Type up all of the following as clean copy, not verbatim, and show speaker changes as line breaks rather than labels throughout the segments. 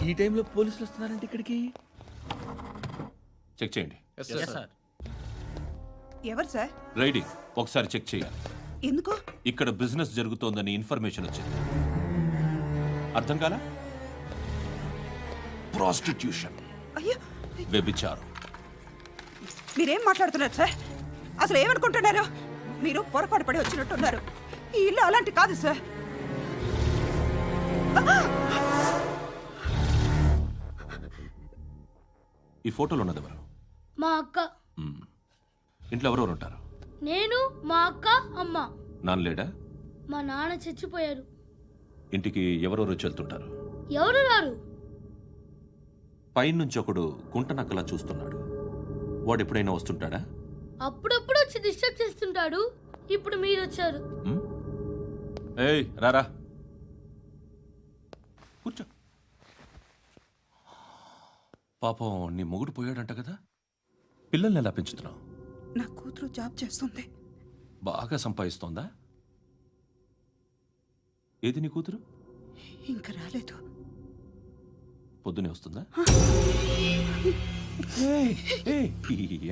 ఈ టైంలో పోలీసులు వస్తున్నారంటే ఇక్కడికి.
చెక్ చేయండి.
ఎవరు సార్?
రైడింగ్ ఒకసారి చెక్ చేయాలి.
ఎందుకు?
ఇక్కడ బిజినెస్ జరుగుతోందని ఇన్ఫర్మేషన్ వచ్చింది. అర్థం కాలా? ప్రాస్టిట్యూషన్,
అయ్యో,
వ్యభిచారం.
మీరేం మాట్లాడుతున్నారు సార్? అసలు ఏమనుకుంటున్నారు? మీరు పొరపాటు పడి వచ్చినట్టున్నారు. ఈ ఇల్లు అలాంటి కాదు సార్.
ఈ ఫోటోలో ఉన్నది ఎవరు?
మా అక్క.
ఇంట్లో ఎవరెవరు ఉంటారు?
నేను, మా అక్క, అమ్మ.
నాన్న లేడా?
మా నాన్న చచ్చిపోయారు.
ఇంటికి ఎవరెవరు వచ్చి వెళ్తుంటారు?
ఎవరు రారు.
పైనుంచి ఒకడు గుంటనక్కలా చూస్తున్నాడు. వాడు ఎప్పుడైనా వస్తుంటాడా?
అప్పుడప్పుడు వచ్చి డిస్టర్బ్ చేస్తుంటాడు. ఇప్పుడు మీరు వచ్చారు.
ఏయ్ రారా, కూర్చో. పాపం నీ మొగుడు పోయాడంట కదా, పిల్లల్ని ఎలా పెంచుతున్నావు?
నా కూతురు జాబ్ చేస్తుంది.
బాగా సంపాదిస్తోందా? ఏది నీ కూతురు?
ఇంకా రాలేదు.
పొద్దునే వస్తుందా?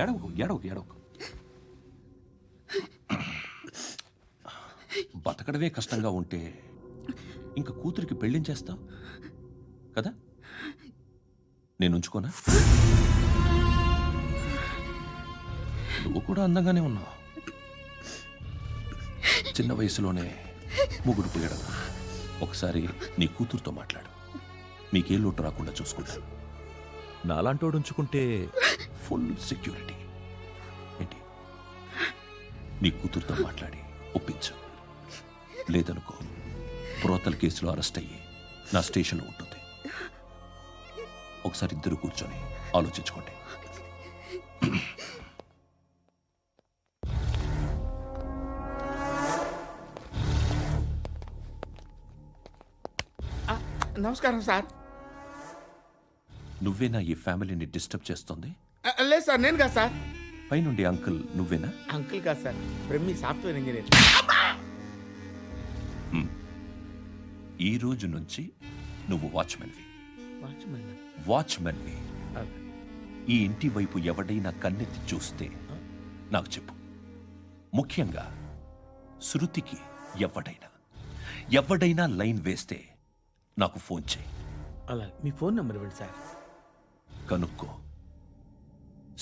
ఏడవకు ఏడవకు ఏడవకు. బతకడమే కష్టంగా ఉంటే ఇంకా కూతురికి పెళ్ళించేస్తావు కదా? నేను ఉంచుకోనా? నువ్వు కూడా అందంగానే ఉన్నావు. చిన్న వయసులోనే ముగ్గురు పోయడం. ఒకసారి నీ కూతురుతో మాట్లాడు. నీకే లోటు రాకుండా చూసుకుంటాను. నాలాంటోడు ఉంచుకుంటే ఫుల్ సెక్యూరిటీ. ఏంటి? నీ కూతురుతో మాట్లాడి ఒప్పించు. లేదనుకో, ప్రోతల కేసులో అరెస్ట్ అయ్యి నా స్టేషన్లో ఉంటుంది. ఒకసారి ఇద్దరు కూర్చొని ఆలోచించుకోండి.
నమస్కారం సార్.
నువ్వేనా ఈ ఫ్యామిలీని డిస్టర్బ్ చేస్తుంది?
లేదు సార్, నేను కాదు సార్.
పైనుండి అంకుల్ నువ్వేనా?
అంకుల్ కాదు సార్, బ్రహ్మి సాఫ్ట్వేర్ ఇంజనీర్.
ఈ రోజు నుంచి నువ్వు వాచ్మెన్వి.
వాచ్మెన్?
వాచ్మెన్వి. ఈ ఇంటి వైపు ఎవడైనా కన్నెత్తి చూస్తే నాకు చెప్పు. ముఖ్యంగా శృతికి ఎవడైనా లైన్ వేస్తే నాకు ఫోన్ చేయి.
అలా మీ ఫోన్ నెంబర్ ఇవ్వండి సార్.
కనుక్కో,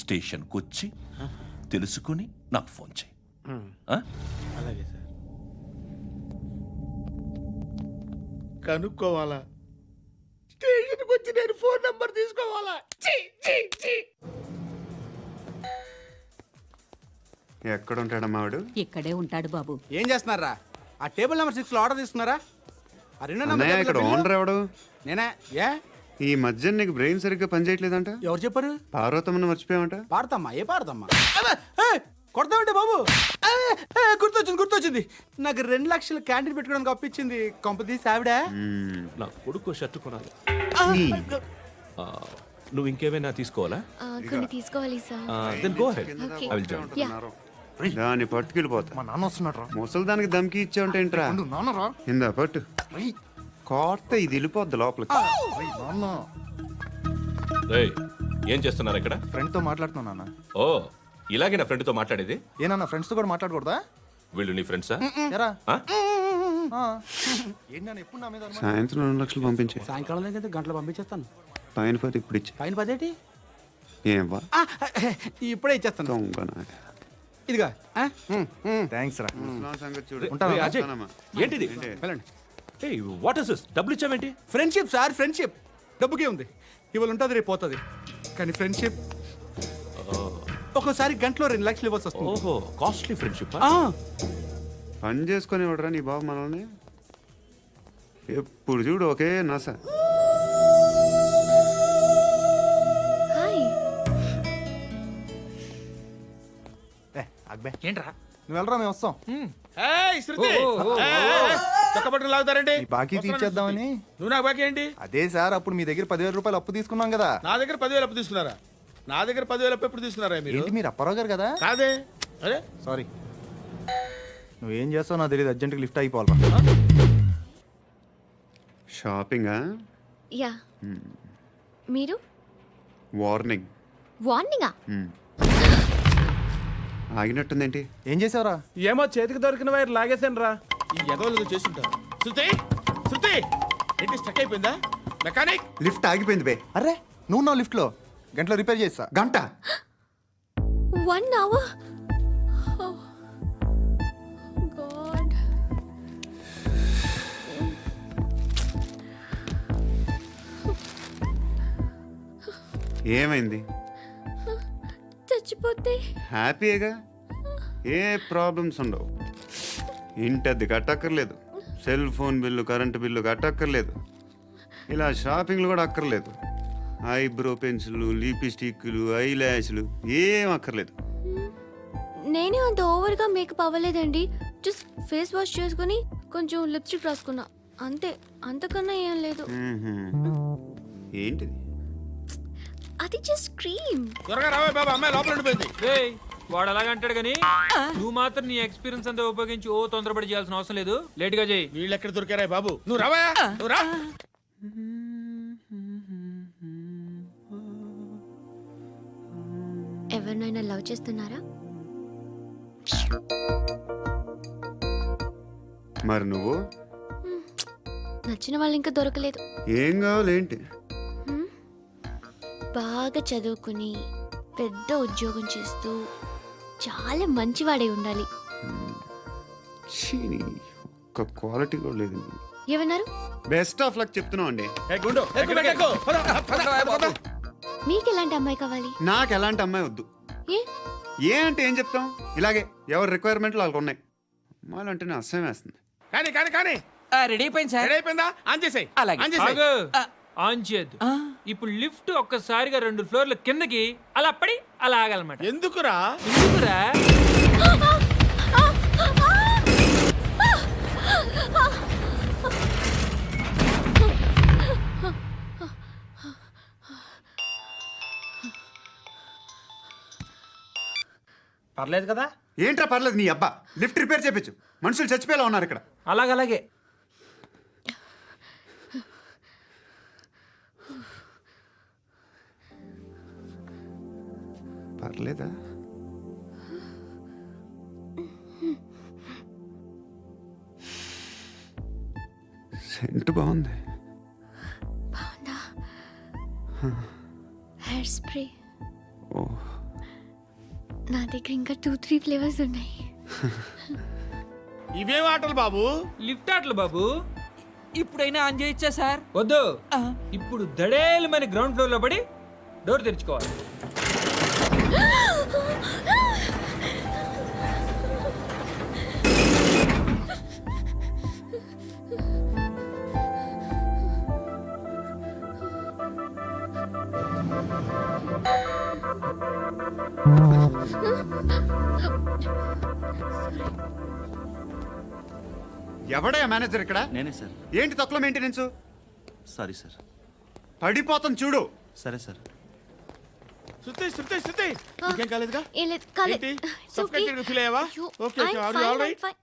స్టేషన్కి వచ్చి తెలుసుకుని నాకు ఫోన్ చేయి.
అలాగే సార్. కనుక్కోవాలా? స్టేషన్కి వచ్చి నేను ఫోన్ నెంబర్ తీసుకోవాలా?
ఎక్కడ ఉంటాడమ్మా వాడు?
ఇక్కడే ఉంటాడు బాబు.
ఏం చేస్తున్నారా? ఆ టేబుల్ నెంబర్ 6 లో ఆర్డర్ తీసుకున్నారా? ఆ రెండో
అన్నయ్య, ఇక్కడ ఓనర్ ఎవడు?
నేనే. ఏ
ఈ మధ్య నీకు బ్రెయిన్ సరిగ్గా పనిచేయట్లేదంట.
ఎవరు చెప్పారు?
పార్వతమ్మను మర్చిపోయామంట.
పాడతామ్మా? ఏ పాడతామ్మా? కొడతామంటే బాబు. గుర్తొచ్చింది. నాకు 2 లక్షలు క్యాంటీన్ పెట్టుకోవడానికి అప్పించింది కొంపతీసి ఆవిడ.
నా కొడుకు షర్ట్ కొనాలి. నువ్వు ఇంకేమైనా తీసుకోవాలా?
కొన్ని తీసుకోవాలి sir.
Then go ahead. I will join.
దాన్ని పట్టుకెళ్ళిపోతా.
మా నాన్న వస్తున్నాడు.
ముసలి దానికి దమ్కి ఇచ్చావంటే ఏంట్రా?
నాన్నరా
ఇందా పట్టు. కోర్త ఇది వెళ్ళిపోద్ది లోపలికి.
ఏయ్, ఏం చేస్తున్నారు ఇక్కడ?
ఫ్రెండ్ తో మాట్లాడుతున్నా నాన్న.
ఓ, ఇలాగే నా ఫ్రెండ్ తో మాట్లాడేది?
ఏనా ఫ్రెండ్స్ తో కూడా మాట్లాడకూడదా?
వీళ్ళు నీ ఫ్రెండ్సా?
ఎరా
ఆ?
ఏంటి నాన్న ఎప్పుడు నా మీద అనుమానం?
సాయంత్రం 2 లక్షలు పంపించే.
సాయంకాలం దగ్గర గంటలు పంపించేస్తాను.
పైన పోతే ఇప్పుడు ఇచ్చే.
పైన 10 ఏంటి?
ఏం వా
ఇప్పుడే ఇచ్చేస్తాను.
దొంగనా.
ఇదిగా. థ్యాంక్స్ రా.
ముసలాం సంగతి చూడు.
ఉంటావా?
ఏయ్, అజయ్,
వస్తానమ్మా.
ఏంటిది?
వెళ్ళండి.
ఏయ్, వాట్ ఇస్ దిస్? డబ్బులు ఇచ్చావేంటి?
Friendship sir, friendship. డబ్బుకే ఉంది. ఇవాళ ఉంటుంది, రేపు పోతుంది. కానీ ఫ్రెండ్షిప్ ఒక్కోసారి గంటలో 2 లక్షలు ఇవ్వాల్సి వస్తుంది.
ఓహో, కాస్ట్లీ ఫ్రెండ్షిప్.
పని చేసుకొని ఇవ్వడరా నీ బాబు మనల్ని? ఎప్పుడు చూడు ఒకే నస.
హాయ్.
అక్బే
ఏంట్రా?
నువ్వు వెళ్ళరా, మేము వస్తాం.
శృతి, చక్కబట్టలు లాగుతారండి.
ఈ బాకీ తీర్చేద్దామని.
నువ్వు నాకు బాకీ ఏంటి?
అదే సార్, అప్పుడు మీ దగ్గర 10,000 రూపాయలు అప్పు తీసుకున్నాం కదా.
నా దగ్గర 10,000 అప్పు తీసుకున్నారా? నా దగ్గర 10,000 అప్పు ఎప్పుడు తీసుకున్నారా మీరు?
ఏంటి, మీరు అప్పారావు గారు కదా?
కాదే. అరే
సారీ. నువ్వేం చేస్తావు నాకు తెలియదు, అర్జెంట్గా లిఫ్ట్ అయిపోవాలి.
షాపింగా?
యా మీరు
వార్నింగ్.
వార్నింగా?
ఆగినట్టుందేంటి?
ఏం చేసావురా?
ఏమో చేతికి దొరికిన వైర్ లాగేసాను రా.
ఈ ఎగవలు చేస్తుంటారు. శృతి శృతి ఏంటి స్టక్ అయిపోయిందా? మెకానిక్
లిఫ్ట్ ఆగిపోయింది బే.
అరే నువ్వు నా లిఫ్ట్లో గంటలో రిపేర్ చేస్తా.
గంట
1 hour? Oh. God.
ఏమైంది?
చచ్చిపోతే
హ్యాపీగా, ఏ ప్రాబ్లమ్స్ ఉండవు. ఇంటద్ది కట్టక్కర్లేదు, cell phone bill, current bill కట్టక్కర్లేదు, ఇలా షాపింగ్లు కూడా అక్కర్లేదు. ఐబ్రో పెన్సిల్, లిప్స్టిక్లు, ఐ ల్యాష్లు ఏం అక్కర్లేదు.
నేనే అంత ఓవర్గా మేకప్ అవ్వలేదండి. జస్ట్ ఫేస్ వాష్ చేసుకుని కొంచెం లిప్స్టిక్ రాసుకున్నా అంతే. అంతకన్నా ఏం లేదు.
ఏంటిది?
అది జస్ట్ క్రీమ్.
త్వరగా రావే బాబా, అమ్మాయి లోపల ఉండిపోయింది.
రేయ్, వాడు అలాగంటాడు కానీ నువ్వు మాత్రం నీ ఎక్స్పీరియన్స్ అంతా ఉపయోగించి తొందరపడి చేయాల్సిన అవసరం లేదు. లేట్ గా చేయి.
వీళ్ళు ఎక్కడ దొరికారా బాబు? నువ్వు రావా, నువ్వు రా.
ఎవరినైనా లవ్ చేస్తున్నారా?
మరి నువ్వు?
నచ్చిన వాళ్ళు ఇంకా దొరకలేదు.
ఏం కావాలేంటి?
బాగా చదువుకుని పెద్ద ఉద్యోగం చేస్తూ చాలా మంచివాడే ఉండాలి.
ఒక్క క్వాలిటీ కూడా లేదు.
ఏమన్నారు?
బెస్ట్ ఆఫ్ లక్ చెప్తున్నావు అండి.
ఏ గుండు, ఎక్కు, ఎక్కు, ఎక్కు. పద, పద, పద, పద.
మీకు ఎలాంటి అమ్మాయి కావాలి?
నాకు ఎలాంటి అమ్మాయి వద్దు.
ఏ?
ఏ అంటే ఏం చెప్తాం, ఇలాగే ఎవరి రిక్వైర్మెంట్లు వాళ్ళకు ఉన్నాయి. అమ్మాయిలు అంటేనే అసహ్యం వేస్తుంది.
కానీ కానీ కానీ
రెడీ అయిపోయింది సార్.
రెడీ అయిపోయిందా? ఆన్ చేసేయ్.
అలాగే.
ఆన్ చేసేయ్.
ఆగు. ఆన్ చేయద్దు. ఇప్పుడు లిఫ్ట్ ఒక్కసారిగా 2 ఫ్లోర్ల కిందకి అలా పడి అలా ఆగాలన్నమాట.
ఎందుకురా?
ఎందుకురా?
పర్లేదు కదా.
ఏంట్రా పర్లేదు నీ అబ్బా, లిఫ్ట్ రిపేర్ చేయించు. మనుషులు చచ్చిపోయేలా ఉన్నారు ఇక్కడ.
అలాగే.
పర్లేదా? సెంట్ బాగుంది.
బాగుందా? హెయిర్ స్ప్రే
ఓ,
నా దగ్గర ఇంకా 2-3 ఫ్లేవర్స్ ఉన్నాయి.
ఇవేం ఆటలు బాబు?
లిఫ్ట్ ఆటలు బాబు.
ఇప్పుడైనా ఆన్ చేయొచ్చా సార్?
వద్దు. ఇప్పుడు దడేలమైన గ్రౌండ్ ఫ్లోర్ లో పడి డోర్ తెరుచుకోవాలి.
ఎవడయ్యా మేనేజర్ ఇక్కడ?
నేనే సార్.
ఏంటి తక్కువ మెయింటెనెన్స్?
Sorry sir.
పడిపోతాం చూడు.
సరే సార్.
శృతి శృతి శృతి ఇంకేం కాలేదుగా?
ఏం లేదు, కాలేదు.
ఏంటి?
It's okay.
Suffocated feel అయ్యావా?
అయ్యో,
Okay,
I'm
are you
fine,
all right?
I'm fine.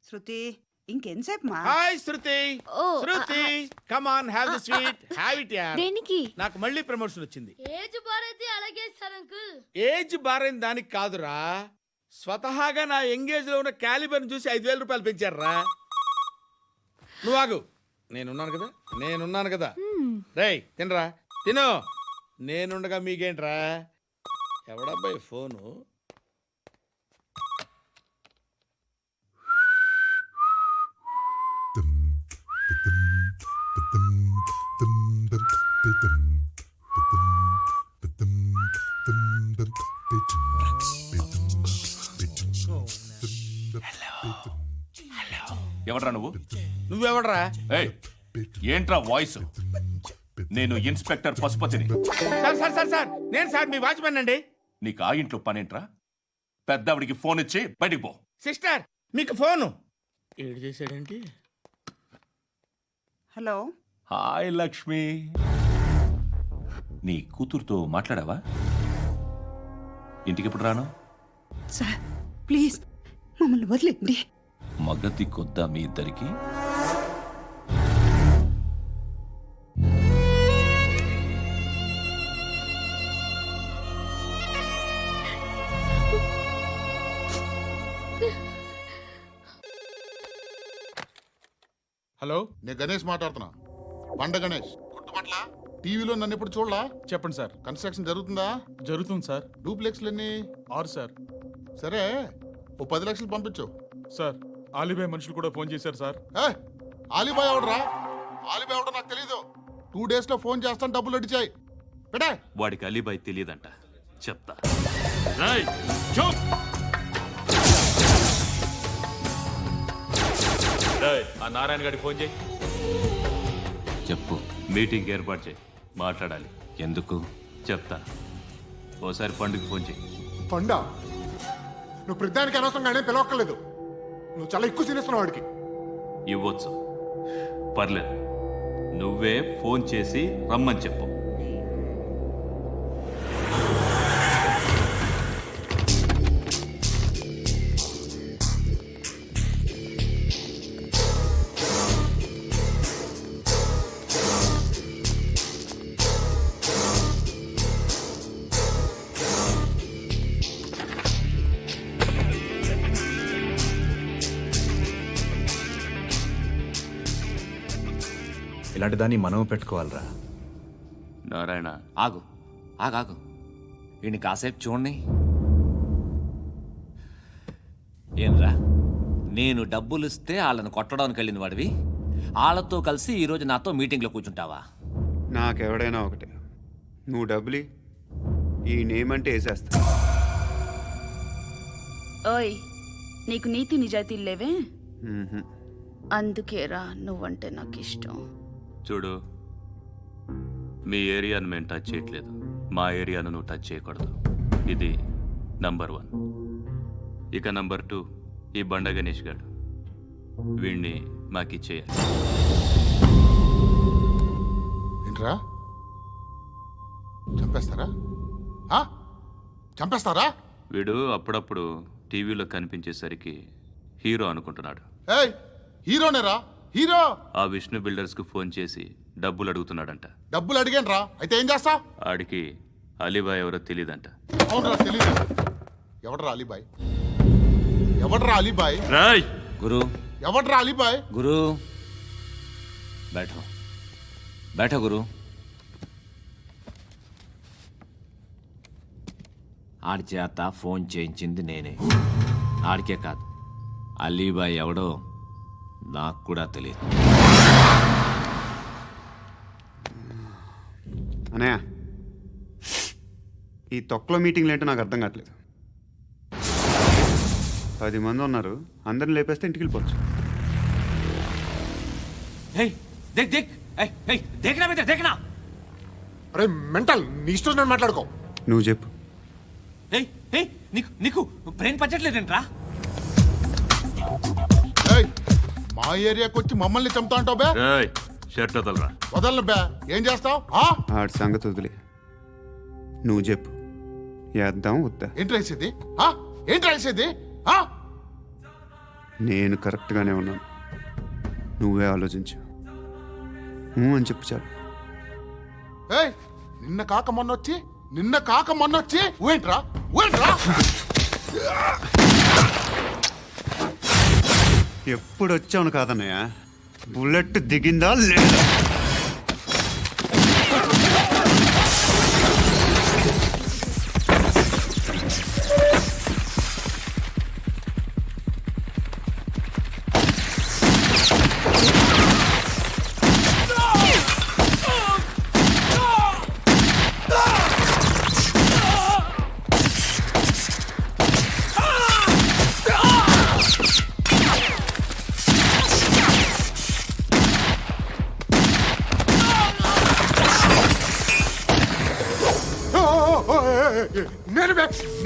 శృతి ఇంకెంతసేపు మా?
Hi Shruti.
Oh,
Shruti come on, have the sweet, have it యార్.
దేనికి?
నాకు మళ్ళీ ప్రమోషన్ వచ్చింది.
ఏజ్ బారైతే అలాగే సార్ అంకుల్.
ఏజ్ బారైన దానికి కాదురా, స్వతహాగా నా ఎంగేజ్ లో ఉన్న క్యాలిబర్ చూసి 5,000 రూపాయలు పెంచారా. నువ్వు ఆగు, నేనున్నాను కదా. రేయ్ తినరా, తిను. నేనుండగా మీకేంట్రా? ఎవడబ్బాయి ఫోను?
ఎవడ్రా నువ్వు?
నువ్వెవడరా?
ఏయ్, ఏంట్రా వాయిస్? నేను ఇన్స్పెక్టర్ పశుపతిని.
సార్ సార్ సార్ సార్ నేను సార్ మీ వాచ్మెన్ అండి.
నీకు ఆ ఇంట్లో పనేంట్రా? పెద్దవిడికి ఫోన్ ఇచ్చి బయటికి పో.
సిస్టర్ మీకు ఫోను. ఏడు చేశాడేంటి?
హలో.
హాయ్ లక్ష్మి, నీ కూతురుతో మాట్లాడావా? ఇంటికి ఎప్పుడు రాను?
సార్ ప్లీజ్ మమ్మల్ని వదిలేండి.
మగతి కొద్దా మీ ఇద్దరికి?
హలో, నేను గణేష్ మాట్లాడుతున్నా. బండ గణేష్ గుర్తుపట్ల? టీవీలో నన్ను ఎప్పుడు చూడలా? చెప్పండి సార్. కన్స్ట్రక్షన్ జరుగుతుందా? జరుగుతుంది సార్. డూప్లెక్స్లు ఎన్ని? 6 సార్. సరే, ఓ 10 లక్షలు పంపించు సార్. ఆలిబాయ్ మనుషులు కూడా ఫోన్ చేశారు సార్. ఆలిబాయ్ ఎవడరా? ఆలిబాయ్ ఎవడో నాకు తెలీదు. 2 days లో ఫోన్ చేస్తాను, డబ్బులు అడిచాయి. పెట్టే.
వాడికి అలీబాయ్ తెలియదంట, చెప్తా. రేయ్, చూప్. రేయ్, ఆ నారాయణ గారికి ఫోన్ చేయి. చెప్పు. మీటింగ్ ఏర్పాటు చేయి, మాట్లాడాలి. ఎందుకు చెప్తా. ఓసారి పండుగ ఫోన్ చేయి.
పండా, నువ్వు ప్రతిదానికి అనవసరంగానే పిలవక్కర్లేదు. నువ్వు చాలా ఎక్కువ సీనిస్తున్నావు వాడికి.
ఇవ్వచ్చు, పర్లేదు. నువ్వే ఫోన్ చేసి రమ్మని చెప్పు.
ఇలాంటి దాన్ని మనం పెట్టుకోవాలరా.
నారాయణ,
ఆగు ఆగాగు, ఈయన కాసేపు చూడండి. ఏంరా, నేను డబ్బులు ఇస్తే వాళ్ళని కొట్టడానికి వెళ్ళిన వాడివి, వాళ్ళతో కలిసి ఈరోజు నాతో మీటింగ్లో కూర్చుంటావా?
నాకెవడైనా ఒకటే. నువ్వు డబ్బులి, ఈ నేమ్ అంటే వేసేస్తా.
ఓయ్, నీకు నీతి నిజాయితీలు లేవే,
మ్మ్హ్మ్.
అందుకేరా నువ్వంటే నాకు ఇష్టం.
చూడు, మీ ఏరియాను మేము టచ్ చేయట్లేదు, మా ఏరియాను నువ్వు టచ్ చేయకూడదు. ఇది నంబర్ 1. ఇక నంబర్ 2, ఈ బండ గణేష్ గారు, వీణ్ణి మాకిచ్చేయాలి.
ఏంట్రా, చంపేస్తారా? చంపేస్తారా?
వీడు అప్పుడప్పుడు టీవీలో కనిపించేసరికి హీరో అనుకుంటున్నాడు.
ఏయ్, హీరోనేరా, హీరో.
ఆ విష్ణు బిల్డర్స్కు ఫోన్ చేసి డబ్బులు అడుగుతున్నాడంట.
డబ్బులు అడిగాను రా, అయితే ఏం చేస్తా?
ఆడికి అలీబాయ్ ఎవరో తెలియదంట.
అవునరా, తెలీదు. ఎవడరా అలీబాయ్? ఎవడరా అలీబాయ్?
రాయ్
గురు,
ఎవడరా అలీబాయ్?
గురు, బైఠో బైఠో గురు. ఆడి చేత ఫోన్ చేయించింది నేనే. ఆడికే కాదు, అలీబాయ్ ఎవడో నాకు కూడా తెలియదు.
అనయ్య, ఈ తొక్కలో మీటింగ్లు ఏంటో నాకు అర్థం కావట్లేదు. 10 మంది ఉన్నారు, అందరిని లేపేస్తే ఇంటికి వెళ్ళిపోవచ్చు.
అరే మెంటల్, నీ ఇష్టం నేను మాట్లాడుకో.
నువ్వు చెప్పు.
నీకు బ్రెయిన్ పచ్చట్లేదంట్రా?
ఏయ్, మా ఏరియాకి వచ్చి మమ్మల్ని చంపుతా అంటావు బే?
రాయ్, షర్ట్ వదలరా.
వదలను బే. ఏం చేస్తావు?
ఆడి సంగతి వదిలే, నువ్వు చెప్పు. వేద్దాం వద్దా?
ఏంటి రాసేది? ఏంటి రాసేది?
నేను కరెక్ట్గానే ఉన్నాను, నువ్వే ఆలోచించు. అని చెప్పు చాలు.
ఏయ్, నిన్న కాక మొన్నొచ్చి ఊయంట్రా.
ఎప్పుడు వచ్చావును కాదన్నయ్య, బుల్లెట్ దిగిందా లేదా?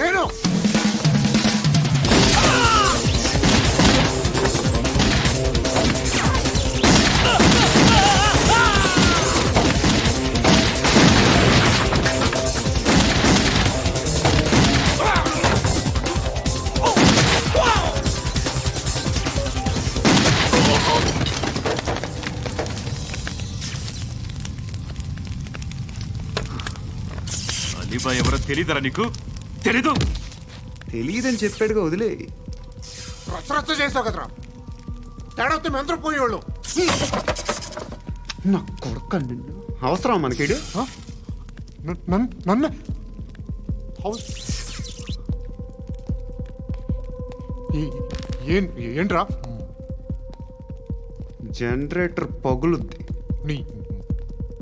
నేను
అలీబాయ్ ఎవరో తెలీదరా నీకు? తెలీదు?
తెలియదని చెప్పాడుగా, వదిలే.
రచ్చ చేసావు కదరా. తేడా వస్తే మెంతరం పోయేవాళ్ళు.
నా కొడుక నిన్ను అవసరం మనకిడు
నన్ను హౌస్ ఏంట్రా
జనరేటర్ పగులుద్ది
నీ